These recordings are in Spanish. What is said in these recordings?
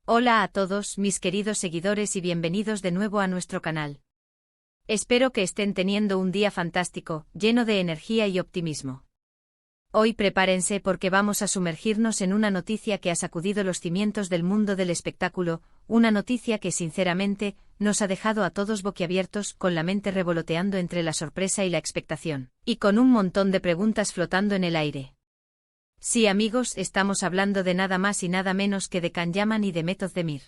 Hola a todos mis queridos seguidores y bienvenidos de nuevo a nuestro canal. Espero que estén teniendo un día fantástico, lleno de energía y optimismo. Hoy prepárense porque vamos a sumergirnos en una noticia que ha sacudido los cimientos del mundo del espectáculo, una noticia que sinceramente nos ha dejado a todos boquiabiertos, con la mente revoloteando entre la sorpresa y la expectación, y con un montón de preguntas flotando en el aire. Sí, amigos, estamos hablando de nada más y nada menos que de Can Yaman y de Method Demir.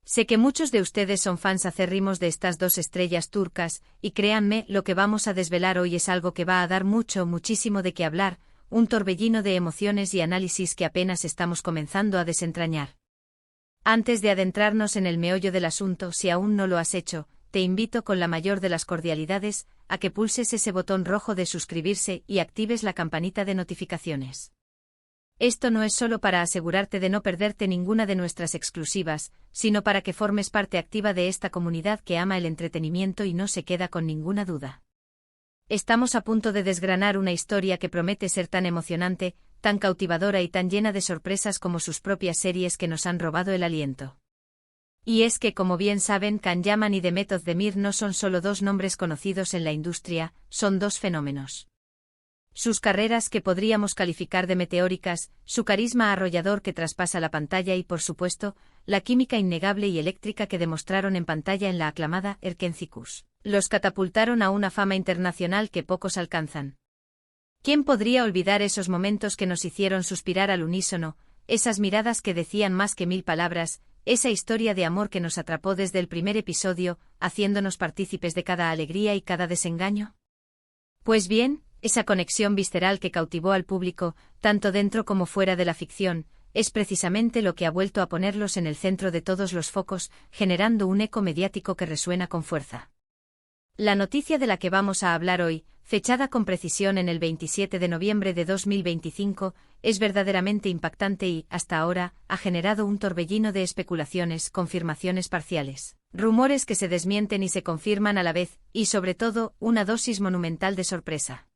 Sé que muchos de ustedes son fans acérrimos de estas dos estrellas turcas, y créanme, lo que vamos a desvelar hoy es algo que va a dar muchísimo de qué hablar, un torbellino de emociones y análisis que apenas estamos comenzando a desentrañar. Antes de adentrarnos en el meollo del asunto, si aún no lo has hecho, te invito con la mayor de las cordialidades a que pulses ese botón rojo de suscribirse y actives la campanita de notificaciones. Esto no es solo para asegurarte de no perderte ninguna de nuestras exclusivas, sino para que formes parte activa de esta comunidad que ama el entretenimiento y no se queda con ninguna duda. Estamos a punto de desgranar una historia que promete ser tan emocionante, tan cautivadora y tan llena de sorpresas como sus propias series que nos han robado el aliento. Y es que, como bien saben, Can Yaman y The Method Demir no son solo dos nombres conocidos en la industria, son dos fenómenos. Sus carreras que podríamos calificar de meteóricas, su carisma arrollador que traspasa la pantalla y, por supuesto, la química innegable y eléctrica que demostraron en pantalla en la aclamada Erken Cikus, los catapultaron a una fama internacional que pocos alcanzan. ¿Quién podría olvidar esos momentos que nos hicieron suspirar al unísono, esas miradas que decían más que 1000 palabras, esa historia de amor que nos atrapó desde el primer episodio, haciéndonos partícipes de cada alegría y cada desengaño? Pues bien, esa conexión visceral que cautivó al público, tanto dentro como fuera de la ficción, es precisamente lo que ha vuelto a ponerlos en el centro de todos los focos, generando un eco mediático que resuena con fuerza. La noticia de la que vamos a hablar hoy, fechada con precisión en el 27 de noviembre de 2025, es verdaderamente impactante y, hasta ahora, ha generado un torbellino de especulaciones, confirmaciones parciales, rumores que se desmienten y se confirman a la vez, y sobre todo, una dosis monumental de sorpresa.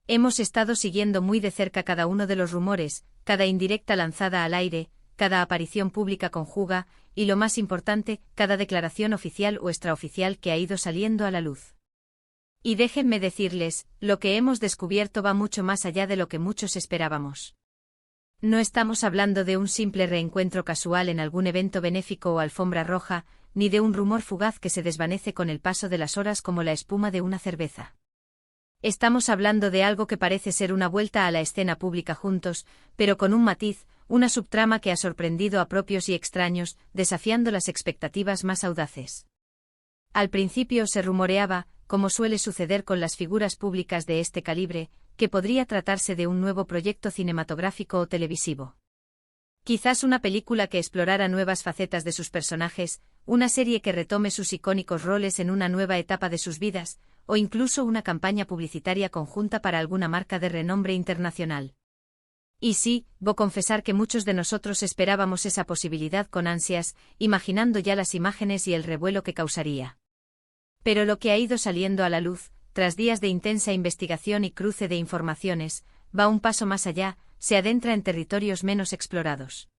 Hemos estado siguiendo muy de cerca cada uno de los rumores, cada indirecta lanzada al aire, cada aparición pública conjuga, y lo más importante, cada declaración oficial o extraoficial que ha ido saliendo a la luz. Y déjenme decirles, lo que hemos descubierto va mucho más allá de lo que muchos esperábamos. No estamos hablando de un simple reencuentro casual en algún evento benéfico o alfombra roja, ni de un rumor fugaz que se desvanece con el paso de las horas como la espuma de una cerveza. Estamos hablando de algo que parece ser una vuelta a la escena pública juntos, pero con un matiz, una subtrama que ha sorprendido a propios y extraños, desafiando las expectativas más audaces. Al principio se rumoreaba, como suele suceder con las figuras públicas de este calibre, que podría tratarse de un nuevo proyecto cinematográfico o televisivo. Quizás una película que explorara nuevas facetas de sus personajes, una serie que retome sus icónicos roles en una nueva etapa de sus vidas, o incluso una campaña publicitaria conjunta para alguna marca de renombre internacional. Y sí, debo confesar que muchos de nosotros esperábamos esa posibilidad con ansias, imaginando ya las imágenes y el revuelo que causaría. Pero lo que ha ido saliendo a la luz, tras días de intensa investigación y cruce de informaciones, va un paso más allá, se adentra en territorios menos explorados.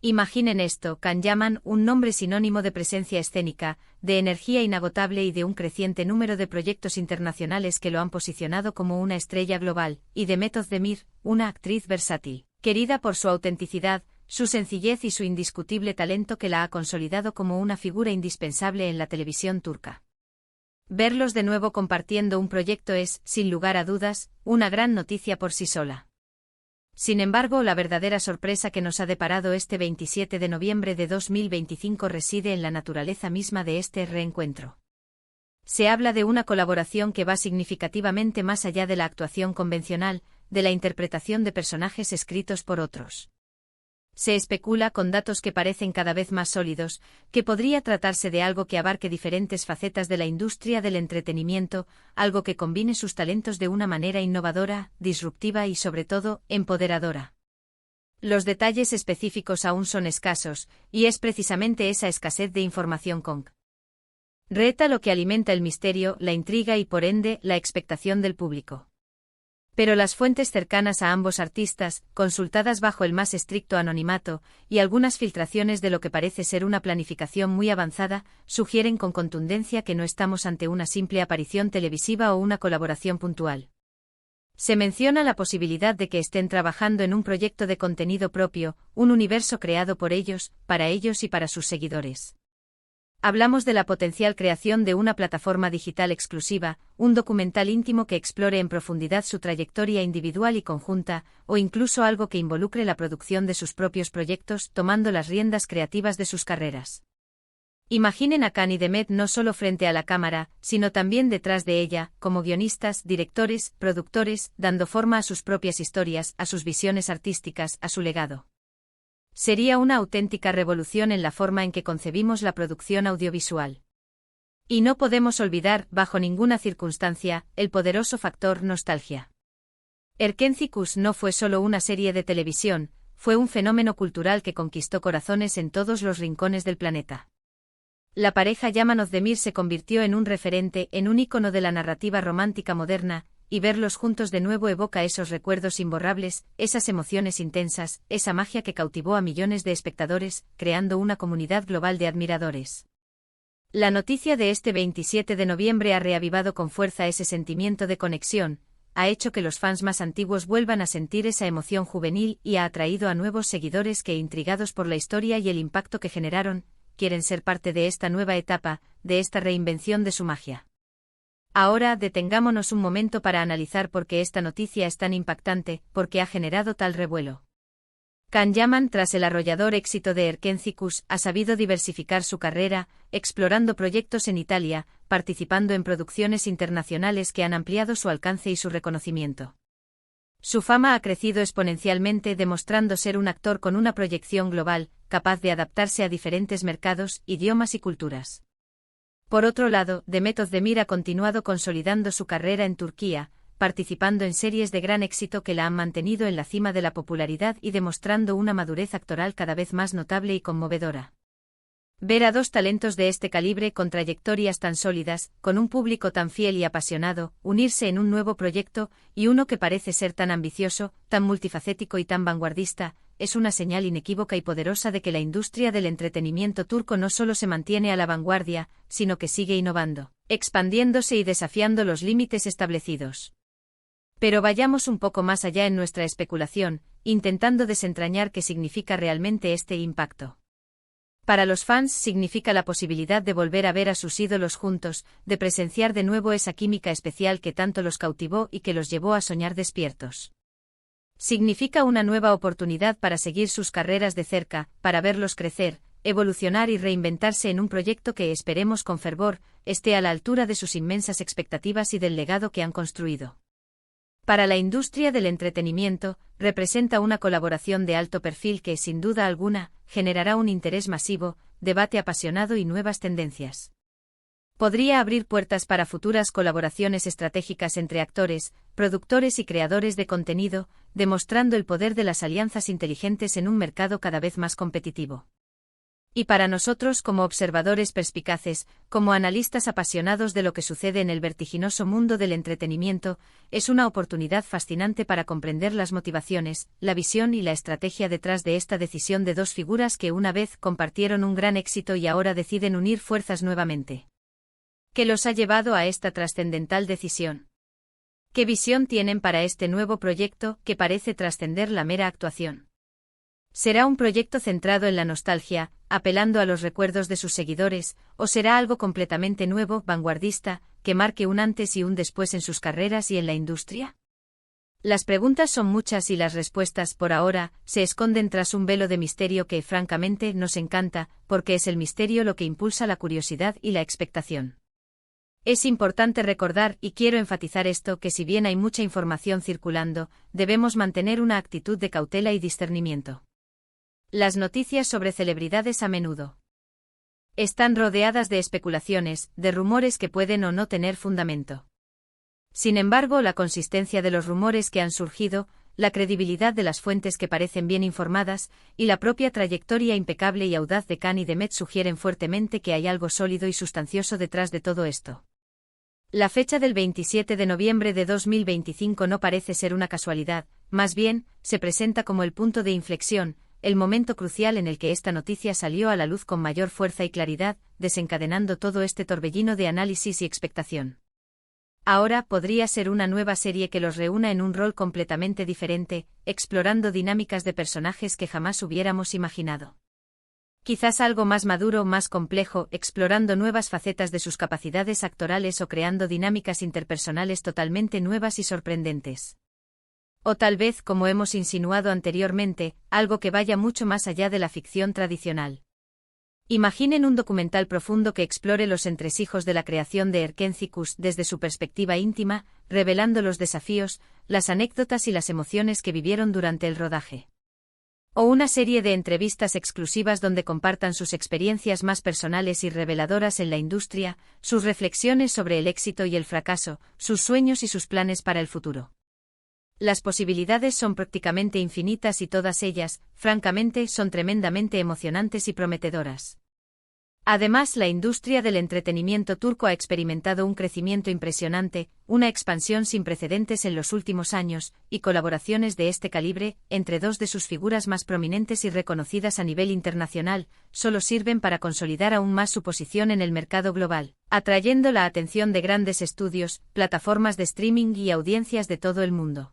Imaginen esto, Can Yaman, un nombre sinónimo de presencia escénica, de energía inagotable y de un creciente número de proyectos internacionales que lo han posicionado como una estrella global, y de Method Demir, una actriz versátil, querida por su autenticidad, su sencillez y su indiscutible talento que la ha consolidado como una figura indispensable en la televisión turca. Verlos de nuevo compartiendo un proyecto es, sin lugar a dudas, una gran noticia por sí sola. Sin embargo, la verdadera sorpresa que nos ha deparado este 27 de noviembre de 2025 reside en la naturaleza misma de este reencuentro. Se habla de una colaboración que va significativamente más allá de la actuación convencional, de la interpretación de personajes escritos por otros. Se especula, con datos que parecen cada vez más sólidos, que podría tratarse de algo que abarque diferentes facetas de la industria del entretenimiento, algo que combine sus talentos de una manera innovadora, disruptiva y sobre todo, empoderadora. Los detalles específicos aún son escasos, y es precisamente esa escasez de información reta lo que alimenta el misterio, la intriga y por ende, la expectación del público. Pero las fuentes cercanas a ambos artistas, consultadas bajo el más estricto anonimato, y algunas filtraciones de lo que parece ser una planificación muy avanzada, sugieren con contundencia que no estamos ante una simple aparición televisiva o una colaboración puntual. Se menciona la posibilidad de que estén trabajando en un proyecto de contenido propio, un universo creado por ellos, para ellos y para sus seguidores. Hablamos de la potencial creación de una plataforma digital exclusiva, un documental íntimo que explore en profundidad su trayectoria individual y conjunta, o incluso algo que involucre la producción de sus propios proyectos, tomando las riendas creativas de sus carreras. Imaginen a Khan y Demet no solo frente a la cámara, sino también detrás de ella, como guionistas, directores, productores, dando forma a sus propias historias, a sus visiones artísticas, a su legado. Sería una auténtica revolución en la forma en que concebimos la producción audiovisual. Y no podemos olvidar, bajo ninguna circunstancia, el poderoso factor nostalgia. Erkenzicus no fue solo una serie de televisión, fue un fenómeno cultural que conquistó corazones en todos los rincones del planeta. La pareja Yaman Özdemir se convirtió en un referente, en un ícono de la narrativa romántica moderna, y verlos juntos de nuevo evoca esos recuerdos imborrables, esas emociones intensas, esa magia que cautivó a millones de espectadores, creando una comunidad global de admiradores. La noticia de este 27 de noviembre ha reavivado con fuerza ese sentimiento de conexión, ha hecho que los fans más antiguos vuelvan a sentir esa emoción juvenil y ha atraído a nuevos seguidores que, intrigados por la historia y el impacto que generaron, quieren ser parte de esta nueva etapa, de esta reinvención de su magia. Ahora detengámonos un momento para analizar por qué esta noticia es tan impactante, por qué ha generado tal revuelo. Can Yaman, tras el arrollador éxito de Erkenzicus, ha sabido diversificar su carrera, explorando proyectos en Italia, participando en producciones internacionales que han ampliado su alcance y su reconocimiento. Su fama ha crecido exponencialmente, demostrando ser un actor con una proyección global, capaz de adaptarse a diferentes mercados, idiomas y culturas. Por otro lado, Demet Özdemir ha continuado consolidando su carrera en Turquía, participando en series de gran éxito que la han mantenido en la cima de la popularidad y demostrando una madurez actoral cada vez más notable y conmovedora. Ver a dos talentos de este calibre con trayectorias tan sólidas, con un público tan fiel y apasionado, unirse en un nuevo proyecto, y uno que parece ser tan ambicioso, tan multifacético y tan vanguardista, es una señal inequívoca y poderosa de que la industria del entretenimiento turco no solo se mantiene a la vanguardia, sino que sigue innovando, expandiéndose y desafiando los límites establecidos. Pero vayamos un poco más allá en nuestra especulación, intentando desentrañar qué significa realmente este impacto. Para los fans significa la posibilidad de volver a ver a sus ídolos juntos, de presenciar de nuevo esa química especial que tanto los cautivó y que los llevó a soñar despiertos. Significa una nueva oportunidad para seguir sus carreras de cerca, para verlos crecer, evolucionar y reinventarse en un proyecto que esperemos con fervor, esté a la altura de sus inmensas expectativas y del legado que han construido. Para la industria del entretenimiento, representa una colaboración de alto perfil que, sin duda alguna, generará un interés masivo, debate apasionado y nuevas tendencias. Podría abrir puertas para futuras colaboraciones estratégicas entre actores, productores y creadores de contenido, demostrando el poder de las alianzas inteligentes en un mercado cada vez más competitivo. Y para nosotros como observadores perspicaces, como analistas apasionados de lo que sucede en el vertiginoso mundo del entretenimiento, es una oportunidad fascinante para comprender las motivaciones, la visión y la estrategia detrás de esta decisión de dos figuras que una vez compartieron un gran éxito y ahora deciden unir fuerzas nuevamente. ¿Qué los ha llevado a esta trascendental decisión? ¿Qué visión tienen para este nuevo proyecto que parece trascender la mera actuación? ¿Será un proyecto centrado en la nostalgia, apelando a los recuerdos de sus seguidores, o será algo completamente nuevo, vanguardista, que marque un antes y un después en sus carreras y en la industria? Las preguntas son muchas y las respuestas, por ahora, se esconden tras un velo de misterio que, francamente, nos encanta, porque es el misterio lo que impulsa la curiosidad y la expectación. Es importante recordar, y quiero enfatizar esto, que si bien hay mucha información circulando, debemos mantener una actitud de cautela y discernimiento. Las noticias sobre celebridades a menudo están rodeadas de especulaciones, de rumores que pueden o no tener fundamento. Sin embargo, la consistencia de los rumores que han surgido, la credibilidad de las fuentes que parecen bien informadas, y la propia trayectoria impecable y audaz de Khan y Demet sugieren fuertemente que hay algo sólido y sustancioso detrás de todo esto. La fecha del 27 de noviembre de 2025 no parece ser una casualidad, más bien, se presenta como el punto de inflexión, el momento crucial en el que esta noticia salió a la luz con mayor fuerza y claridad, desencadenando todo este torbellino de análisis y expectación. Ahora podría ser una nueva serie que los reúna en un rol completamente diferente, explorando dinámicas de personajes que jamás hubiéramos imaginado. Quizás algo más maduro, más complejo, explorando nuevas facetas de sus capacidades actorales o creando dinámicas interpersonales totalmente nuevas y sorprendentes. O tal vez, como hemos insinuado anteriormente, algo que vaya mucho más allá de la ficción tradicional. Imaginen un documental profundo que explore los entresijos de la creación de Erkencikus desde su perspectiva íntima, revelando los desafíos, las anécdotas y las emociones que vivieron durante el rodaje. O una serie de entrevistas exclusivas donde compartan sus experiencias más personales y reveladoras en la industria, sus reflexiones sobre el éxito y el fracaso, sus sueños y sus planes para el futuro. Las posibilidades son prácticamente infinitas y todas ellas, francamente, son tremendamente emocionantes y prometedoras. Además, la industria del entretenimiento turco ha experimentado un crecimiento impresionante, una expansión sin precedentes en los últimos años, y colaboraciones de este calibre, entre dos de sus figuras más prominentes y reconocidas a nivel internacional, solo sirven para consolidar aún más su posición en el mercado global, atrayendo la atención de grandes estudios, plataformas de streaming y audiencias de todo el mundo.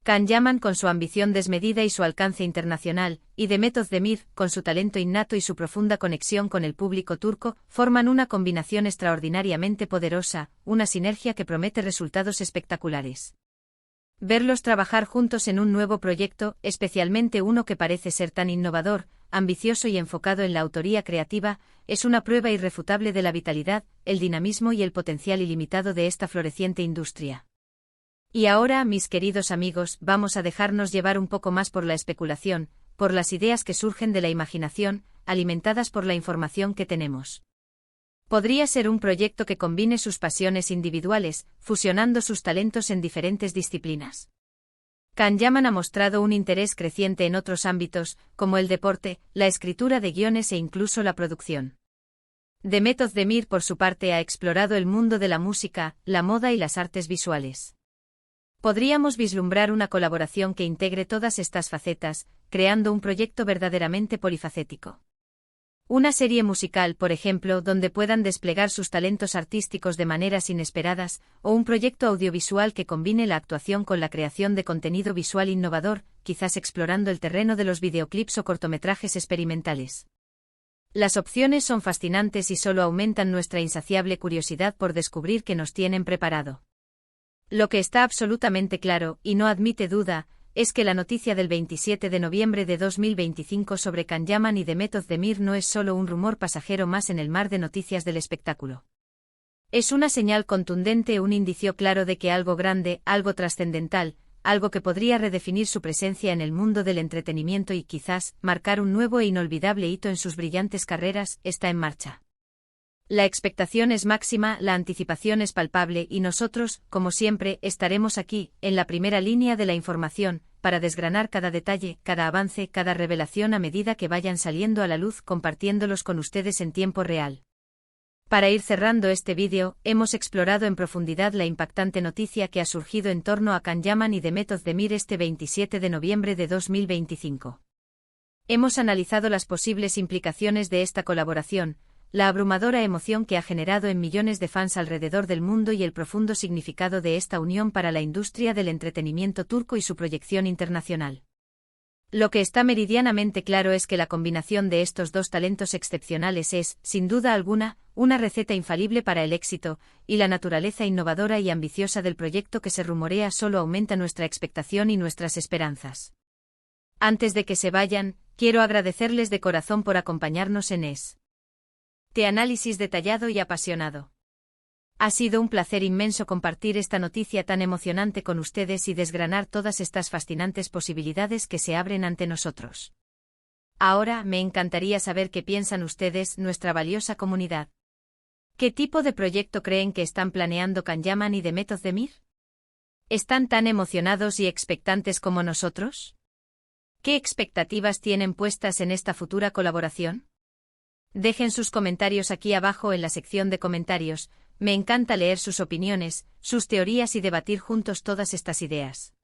Can Yaman con su ambición desmedida y su alcance internacional, y Demet Özdemir, con su talento innato y su profunda conexión con el público turco, forman una combinación extraordinariamente poderosa, una sinergia que promete resultados espectaculares. Verlos trabajar juntos en un nuevo proyecto, especialmente uno que parece ser tan innovador, ambicioso y enfocado en la autoría creativa, es una prueba irrefutable de la vitalidad, el dinamismo y el potencial ilimitado de esta floreciente industria. Y ahora, mis queridos amigos, vamos a dejarnos llevar un poco más por la especulación, por las ideas que surgen de la imaginación, alimentadas por la información que tenemos. Podría ser un proyecto que combine sus pasiones individuales, fusionando sus talentos en diferentes disciplinas. Can Yaman ha mostrado un interés creciente en otros ámbitos, como el deporte, la escritura de guiones e incluso la producción. Demet Özdemir, por su parte, ha explorado el mundo de la música, la moda y las artes visuales. Podríamos vislumbrar una colaboración que integre todas estas facetas, creando un proyecto verdaderamente polifacético. Una serie musical, por ejemplo, donde puedan desplegar sus talentos artísticos de maneras inesperadas, o un proyecto audiovisual que combine la actuación con la creación de contenido visual innovador, quizás explorando el terreno de los videoclips o cortometrajes experimentales. Las opciones son fascinantes y solo aumentan nuestra insaciable curiosidad por descubrir qué nos tienen preparado. Lo que está absolutamente claro, y no admite duda, es que la noticia del 27 de noviembre de 2025 sobre Can Yaman y Demet Özdemir no es solo un rumor pasajero más en el mar de noticias del espectáculo. Es una señal contundente, un indicio claro de que algo grande, algo trascendental, algo que podría redefinir su presencia en el mundo del entretenimiento y quizás marcar un nuevo e inolvidable hito en sus brillantes carreras, está en marcha. La expectación es máxima, la anticipación es palpable y nosotros, como siempre, estaremos aquí, en la primera línea de la información, para desgranar cada detalle, cada avance, cada revelación a medida que vayan saliendo a la luz, compartiéndolos con ustedes en tiempo real. Para ir cerrando este vídeo, hemos explorado en profundidad la impactante noticia que ha surgido en torno a Can Yaman y Demet Özdemir este 27 de noviembre de 2025. Hemos analizado las posibles implicaciones de esta colaboración, la abrumadora emoción que ha generado en millones de fans alrededor del mundo y el profundo significado de esta unión para la industria del entretenimiento turco y su proyección internacional. Lo que está meridianamente claro es que la combinación de estos dos talentos excepcionales es, sin duda alguna, una receta infalible para el éxito, y la naturaleza innovadora y ambiciosa del proyecto que se rumorea solo aumenta nuestra expectación y nuestras esperanzas. Antes de que se vayan, quiero agradecerles de corazón por acompañarnos en este análisis detallado y apasionado. Ha sido un placer inmenso compartir esta noticia tan emocionante con ustedes y desgranar todas estas fascinantes posibilidades que se abren ante nosotros. Ahora me encantaría saber qué piensan ustedes, nuestra valiosa comunidad. ¿Qué tipo de proyecto creen que están planeando Can Yaman y Demet Özdemir? ¿Están tan emocionados y expectantes como nosotros? ¿Qué expectativas tienen puestas en esta futura colaboración? Dejen sus comentarios aquí abajo en la sección de comentarios. Me encanta leer sus opiniones, sus teorías y debatir juntos todas estas ideas.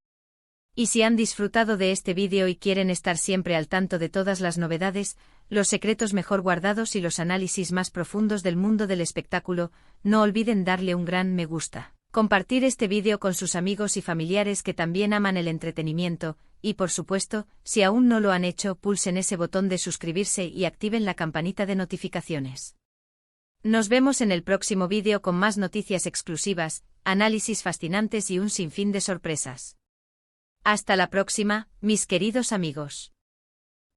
Y si han disfrutado de este vídeo y quieren estar siempre al tanto de todas las novedades, los secretos mejor guardados y los análisis más profundos del mundo del espectáculo, no olviden darle un gran me gusta, compartir este vídeo con sus amigos y familiares que también aman el entretenimiento, y por supuesto, si aún no lo han hecho, pulsen ese botón de suscribirse y activen la campanita de notificaciones. Nos vemos en el próximo vídeo con más noticias exclusivas, análisis fascinantes y un sinfín de sorpresas. Hasta la próxima, mis queridos amigos.